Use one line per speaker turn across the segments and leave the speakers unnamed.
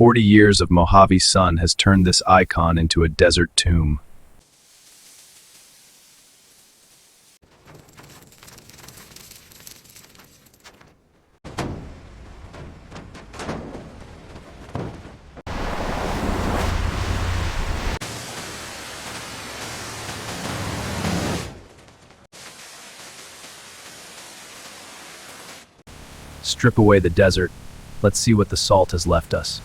40 years of Mojave sun has turned this icon into a desert tomb. Strip away the desert. Let's see what the salt has left us.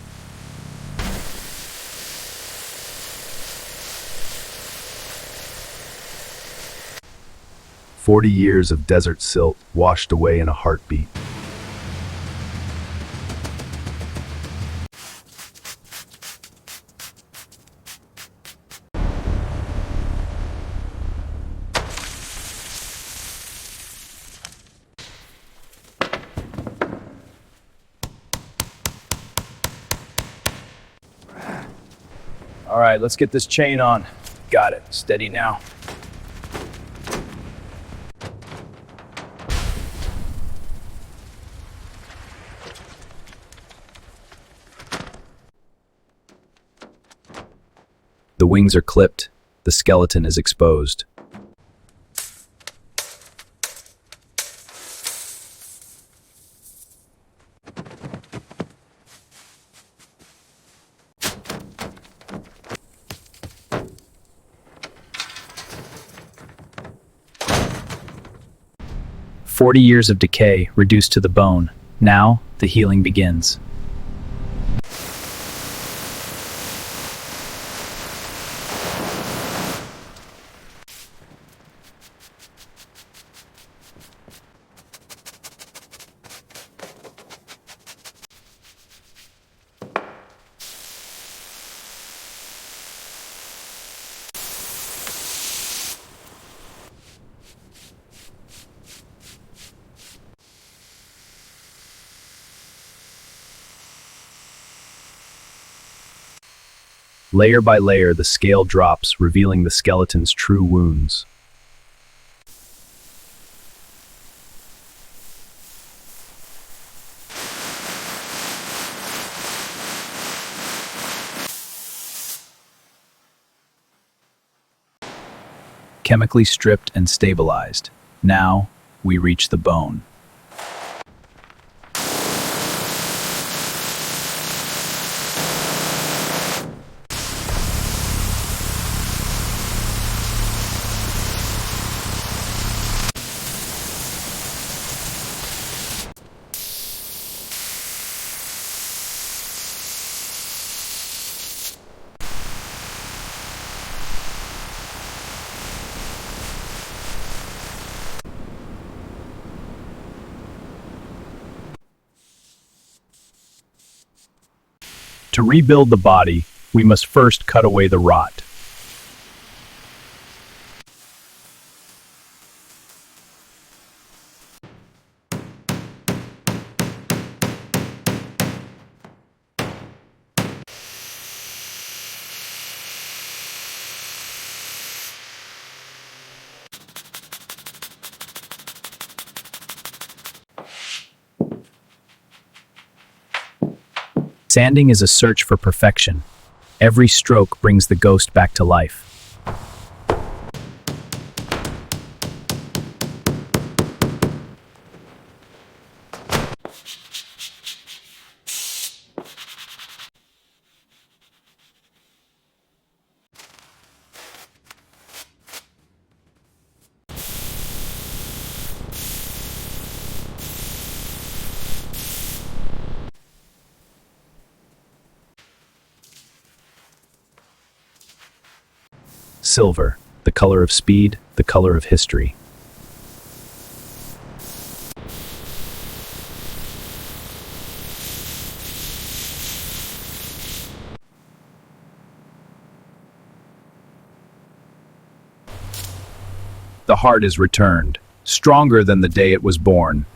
"40 years of desert silt washed away in a heartbeat." All right, let's get this chain on. Got it. Steady now. The wings are clipped. The skeleton is exposed. "40 years of decay reduced to the bone. Now, the healing begins." Layer by layer, the scale drops, revealing the skeleton's true wounds. Chemically stripped and stabilized. Now, we reach the bone. To rebuild the body, we must first cut away the rot. Sanding is a search for perfection. Every stroke brings the ghost back to life. Silver, the color of speed, the color of history. The heart is returned, stronger than the day it was born.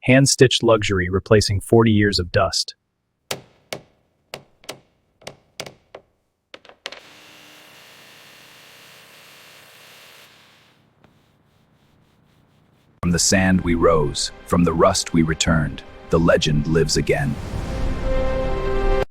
Hand-stitched luxury replacing 40 years of dust. From the sand we rose, from the rust we returned. The legend lives again.